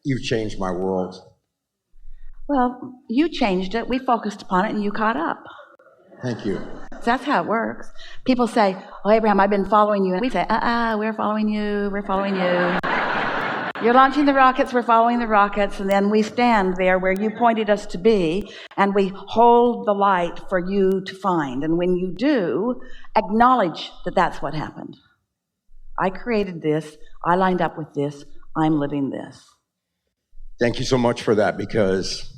You've changed my world. Well, you changed it. We focused upon it, and you caught up. Thank you. That's how it works. People say, "Oh, Abraham, I've been following you." And we say, we're following you. We're following you. You're launching the rockets. We're following the rockets. And then we stand there where you pointed us to be, and we hold the light for you to find. And when you do, acknowledge that that's what happened. I created this. I lined up with this. I'm living this. Thank you so much for that, because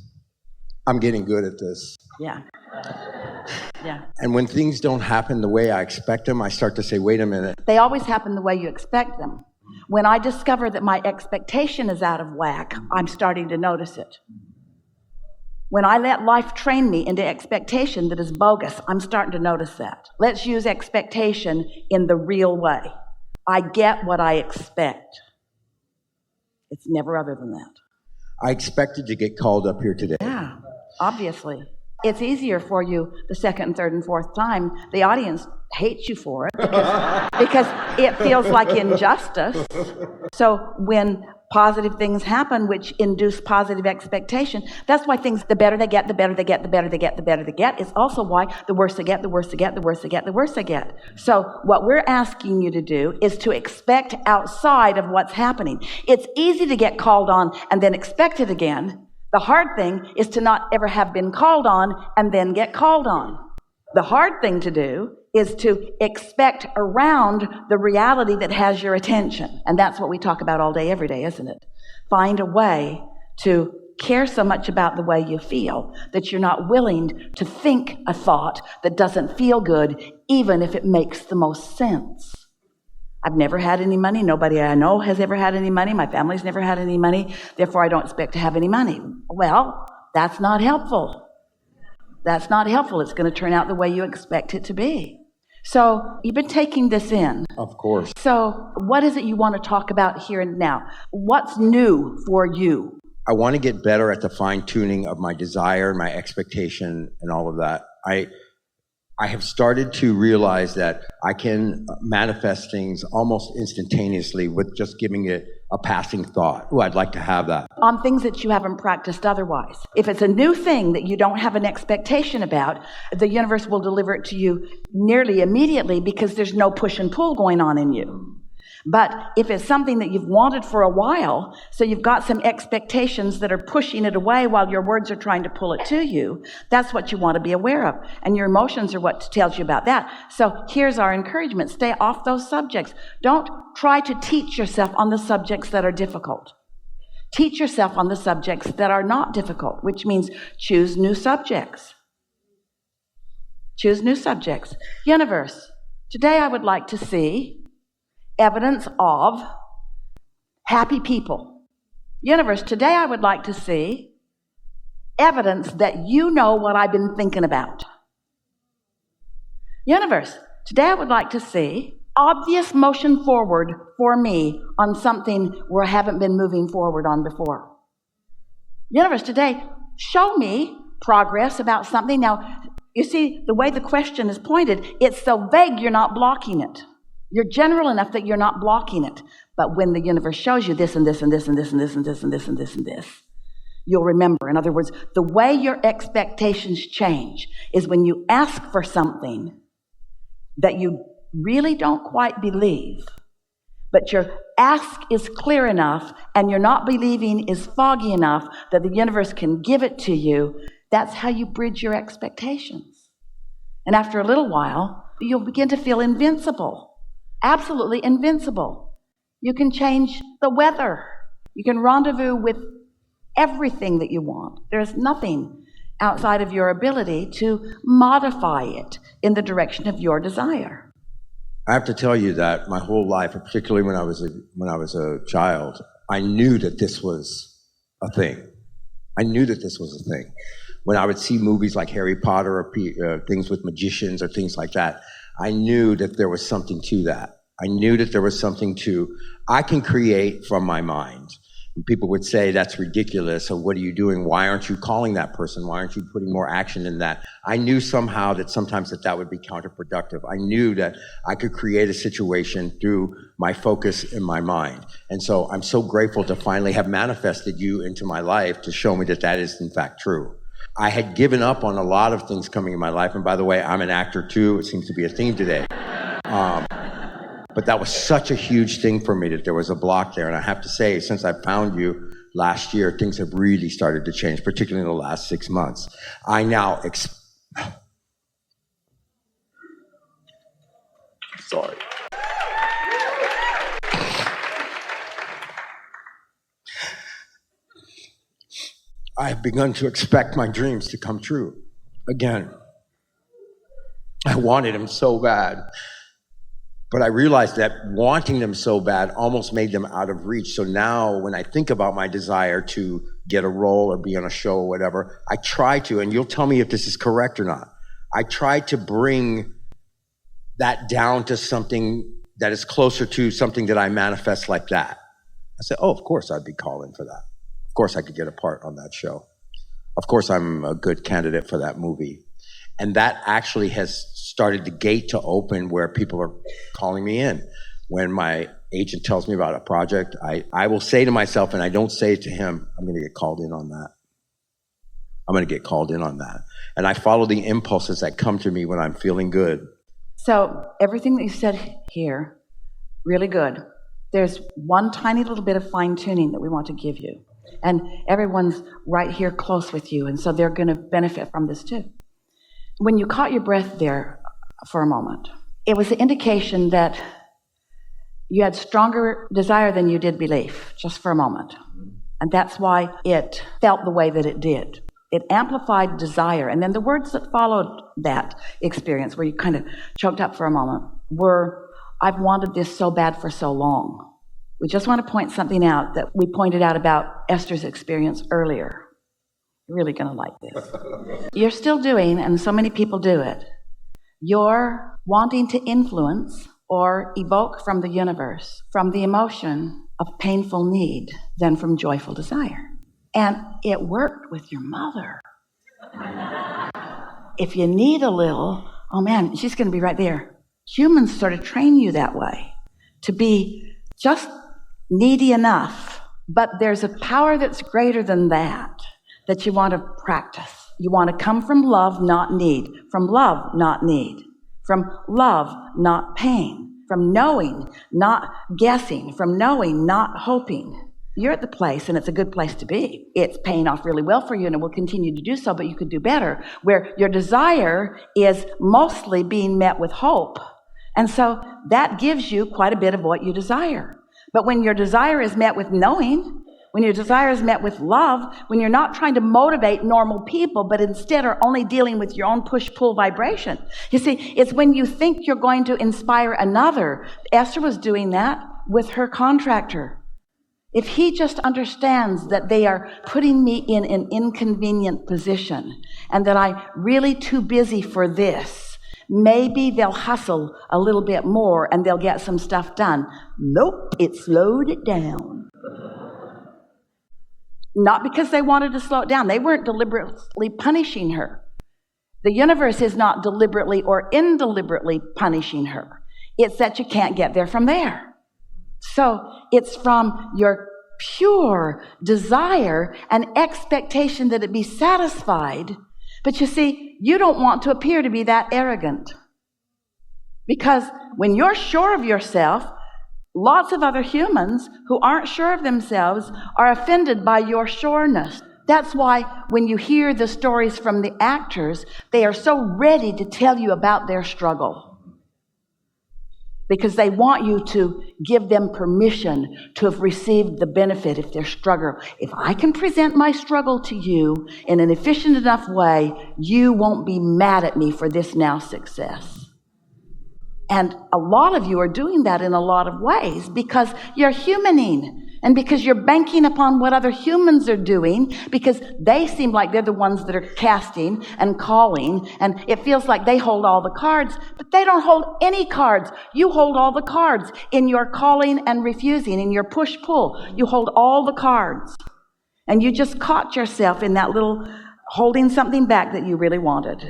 I'm getting good at this. Yeah. Yeah. And when things don't happen the way I expect them, I start to say, wait a minute. They always happen the way you expect them. When I discover that my expectation is out of whack, I'm starting to notice it. When I let life train me into expectation that is bogus, I'm starting to notice that. Let's use expectation in the real way. I get what I expect. It's never other than that. I expected to get called up here today. Yeah, obviously. It's easier for you the second and third and fourth time. The audience hates you for it because it feels like injustice. So when positive things happen, which induce positive expectation, that's why things, the better they get, the better they get, the better they get, the better they get. It's also why the worse they get, the worse they get, the worse they get, the worse they get. So what we're asking you to do is to expect outside of what's happening. It's easy to get called on and then expect it again. The hard thing is to not ever have been called on and then get called on. The hard thing to do is to expect around the reality that has your attention. And that's what we talk about all day, every day, isn't it? Find a way to care so much about the way you feel that you're not willing to think a thought that doesn't feel good, even if it makes the most sense. I've never had any money. Nobody I know has ever had any money. My family's never had any money. Therefore, I don't expect to have any money. Well, that's not helpful. That's not helpful. It's going to turn out the way you expect it to be. So you've been taking this in. Of course. So what is it you want to talk about here and now? What's new for you? I want to get better at the fine-tuning of my desire, my expectation, and all of that. I have started to realize that I can manifest things almost instantaneously with just giving it a passing thought. Oh, I'd like to have that. On things that you haven't practiced otherwise. If it's a new thing that you don't have an expectation about, the universe will deliver it to you nearly immediately because there's no push and pull going on in you. But if it's something that you've wanted for a while, so you've got some expectations that are pushing it away while your words are trying to pull it to you, that's what you want to be aware of. And your emotions are what tells you about that. So here's our encouragement. Stay off those subjects. Don't try to teach yourself on the subjects that are difficult. Teach yourself on the subjects that are not difficult, which means choose new subjects. Choose new subjects. Universe, today I would like to see evidence of happy people. Universe, today I would like to see evidence that you know what I've been thinking about. Universe, today I would like to see obvious motion forward for me on something where I haven't been moving forward on before. Universe, today show me progress about something. Now, you see, the way the question is pointed, it's so vague you're not blocking it. You're general enough that you're not blocking it. But when the universe shows you this and this and this and this and this and this and this and this and this, you'll remember. In other words, the way your expectations change is when you ask for something that you really don't quite believe, but your ask is clear enough and you're not believing is foggy enough that the universe can give it to you. That's how you bridge your expectations. And after a little while, you'll begin to feel invincible. Absolutely invincible. You can change the weather. You can rendezvous with everything that you want. There's nothing outside of your ability to modify it in the direction of your desire. I have to tell you that my whole life, particularly when I was a child, I knew that this was a thing. I knew that this was a thing. When I would see movies like Harry Potter or things with magicians or things like that, I knew that there was something to that. I knew that there was something to, I can create from my mind. People would say, that's ridiculous, or what are you doing? Why aren't you calling that person? Why aren't you putting more action in that? I knew somehow that sometimes that would be counterproductive. I knew that I could create a situation through my focus in my mind. And so I'm so grateful to finally have manifested you into my life to show me that that is in fact true. I had given up on a lot of things coming in my life. And by the way, I'm an actor too. It seems to be a theme today. But that was such a huge thing for me that there was a block there. And I have to say, since I found you last year, things have really started to change, particularly in the last 6 months. I now sorry. I have begun to expect my dreams to come true again. I wanted them so bad. But I realized that wanting them so bad almost made them out of reach. So now when I think about my desire to get a role or be on a show or whatever, I try to, and you'll tell me if this is correct or not, I try to bring that down to something that is closer to something that I manifest like that. I said, oh, of course I'd be calling for that. Of course I could get a part on that show. Of course I'm a good candidate for that movie. And that actually has started the gate to open where people are calling me in. When my agent tells me about a project, I will say to myself, and I don't say it to him, I'm going to get called in on that. I'm going to get called in on that. And I follow the impulses that come to me when I'm feeling good. So everything that you said here, really good. There's one tiny little bit of fine-tuning that we want to give you. And everyone's right here close with you, and so they're going to benefit from this too. When you caught your breath there for a moment, it was an indication that you had stronger desire than you did belief, just for a moment. And that's why it felt the way that it did. It amplified desire. And then the words that followed that experience, where you kind of choked up for a moment, were, I've wanted this so bad for so long. We just want to point something out that we pointed out about Esther's experience earlier. You're really going to like this. You're still doing, and so many people do it, you're wanting to influence or evoke from the universe, from the emotion of painful need than from joyful desire. And it worked with your mother. If you need a little, oh man, she's going to be right there. Humans sort of train you that way, to be just needy enough. But there's a power that's greater than that you want to practice. You want to come from love, not need. From love, not need. From love, not pain. From knowing, not guessing. From knowing, not hoping. You're at the place, and it's a good place to be. It's paying off really well for you, and it will continue to do so, but you could do better, where your desire is mostly being met with hope. And so that gives you quite a bit of what you desire. But when your desire is met with knowing, when your desire is met with love, when you're not trying to motivate normal people, but instead are only dealing with your own push-pull vibration. You see, it's when you think you're going to inspire another. Esther was doing that with her contractor. If he just understands that they are putting me in an inconvenient position and that I'm really too busy for this, maybe they'll hustle a little bit more and they'll get some stuff done. Nope, it slowed it down. Not because they wanted to slow it down. They weren't deliberately punishing her. The universe is not deliberately or indeliberately punishing her. It's that you can't get there from there. So it's from your pure desire and expectation that it be satisfied. But you see, you don't want to appear to be that arrogant. Because when you're sure of yourself, lots of other humans who aren't sure of themselves are offended by your sureness. That's why when you hear the stories from the actors, they are so ready to tell you about their struggle. Because they want you to give them permission to have received the benefit if they're struggling. If I can present my struggle to you in an efficient enough way, you won't be mad at me for this now success. And a lot of you are doing that in a lot of ways because you're humaning. And because you're banking upon what other humans are doing, because they seem like they're the ones that are casting and calling, and it feels like they hold all the cards, but they don't hold any cards. You hold all the cards in your calling and refusing, in your push-pull. You hold all the cards. And you just caught yourself in that little holding something back that you really wanted.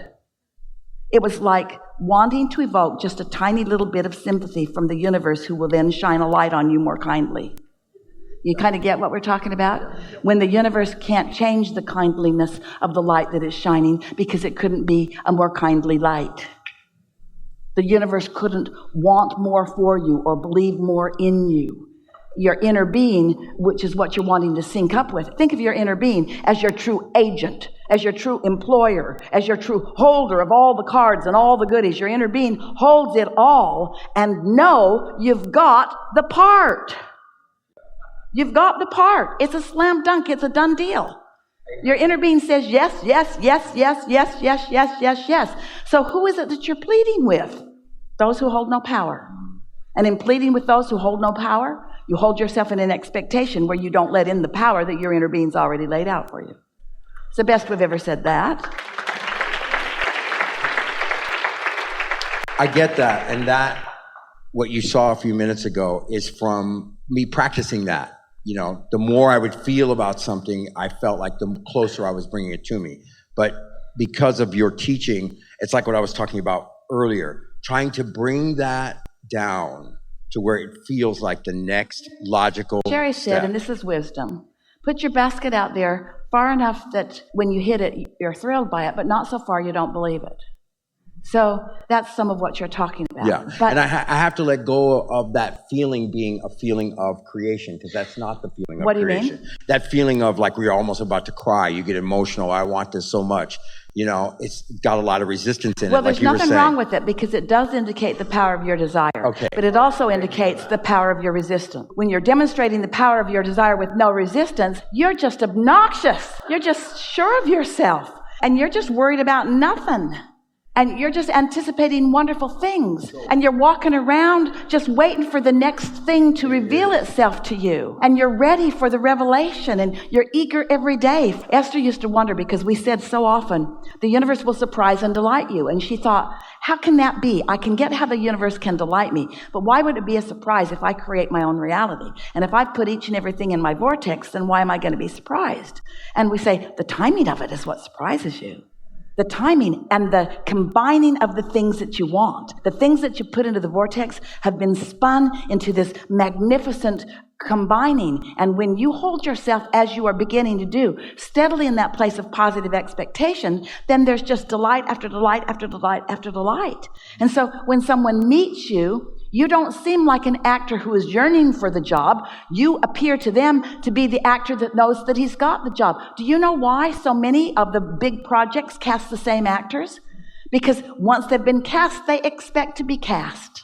It was like wanting to evoke just a tiny little bit of sympathy from the universe, who will then shine a light on you more kindly. You kind of get what we're talking about? When the universe can't change the kindliness of the light that is shining because it couldn't be a more kindly light. The universe couldn't want more for you or believe more in you. Your inner being, which is what you're wanting to sync up with. Think of your inner being as your true agent, as your true employer, as your true holder of all the cards and all the goodies. Your inner being holds it all, and know you've got the part. You've got the part. It's a slam dunk. It's a done deal. Your inner being says yes, yes, yes, yes, yes, yes, yes, yes, yes. So who is it that you're pleading with? Those who hold no power. And in pleading with those who hold no power, you hold yourself in an expectation where you don't let in the power that your inner being's already laid out for you. It's the best we've ever said that. I get that. And that, what you saw a few minutes ago, is from me practicing that. You know, the more I would feel about something, I felt like the closer I was bringing it to me. But because of your teaching, it's like what I was talking about earlier, trying to bring that down to where it feels like the next logical Sherry said, step. and this is wisdom, put your basket out there far enough that when you hit it, you're thrilled by it, but not so far you don't believe it. So that's some of what you're talking about. Yeah, but, and I have to let go of that feeling being a feeling of creation, because that's not the feeling of creation. What do you mean? That feeling of like we're almost about to cry, you get emotional, I want this so much. You know, it's got a lot of resistance in it. Well, there's nothing wrong with it, because it does indicate the power of your desire. Okay. But it also indicates the power of your resistance. When you're demonstrating the power of your desire with no resistance, you're just obnoxious. You're just sure of yourself. And you're just worried about nothing. And you're just anticipating wonderful things. And you're walking around just waiting for the next thing to reveal itself to you. And you're ready for the revelation. And you're eager every day. Esther used to wonder, because we said so often, the universe will surprise and delight you. And she thought, how can that be? I can get how the universe can delight me. But why would it be a surprise if I create my own reality? And if I put each and everything in my vortex, then why am I going to be surprised? And we say, the timing of it is what surprises you. The timing and the combining of the things that you want. The things that you put into the vortex have been spun into this magnificent combining. And when you hold yourself, as you are beginning to do, steadily in that place of positive expectation, then there's just delight after delight after delight after delight. And so when someone meets you, you don't seem like an actor who is yearning for the job. You appear to them to be the actor that knows that he's got the job. Do you know why so many of the big projects cast the same actors? Because once they've been cast, they expect to be cast.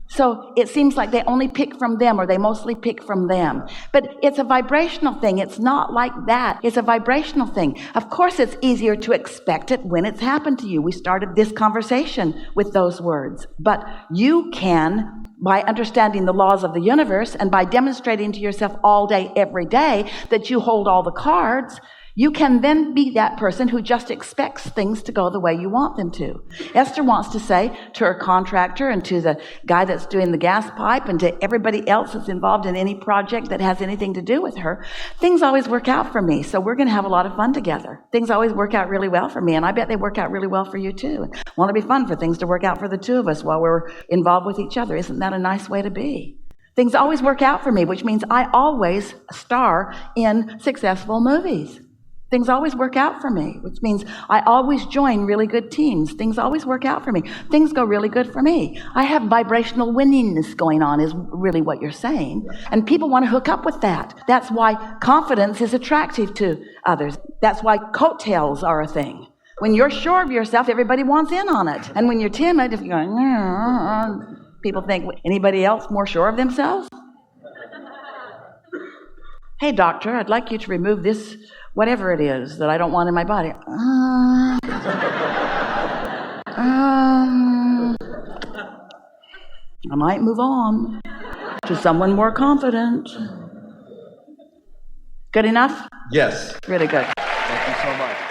So it seems like they only pick from them, or they mostly pick from them. But it's a vibrational thing. It's not like that. It's a vibrational thing. Of course, it's easier to expect it when it's happened to you. We started this conversation with those words. But you can, by understanding the laws of the universe and by demonstrating to yourself all day, every day, that you hold all the cards, you can then be that person who just expects things to go the way you want them to. Esther wants to say to her contractor and to the guy that's doing the gas pipe and to everybody else that's involved in any project that has anything to do with her, things always work out for me, so we're going to have a lot of fun together. Things always work out really well for me, and I bet they work out really well for you too. Won't it be fun for things to work out for the two of us while we're involved with each other? Isn't that a nice way to be? Things always work out for me, which means I always star in successful movies. Things always work out for me, which means I always join really good teams. Things always work out for me. Things go really good for me. I have vibrational winningness going on, is really what you're saying. And people want to hook up with that. That's why confidence is attractive to others. That's why coattails are a thing. When you're sure of yourself, everybody wants in on it. And when you're timid, if you're going, people think, anybody else more sure of themselves? Hey, doctor, I'd like you to remove this whatever it is that I don't want in my body. I might move on to someone more confident. Good enough? Yes. Really good. Thank you so much.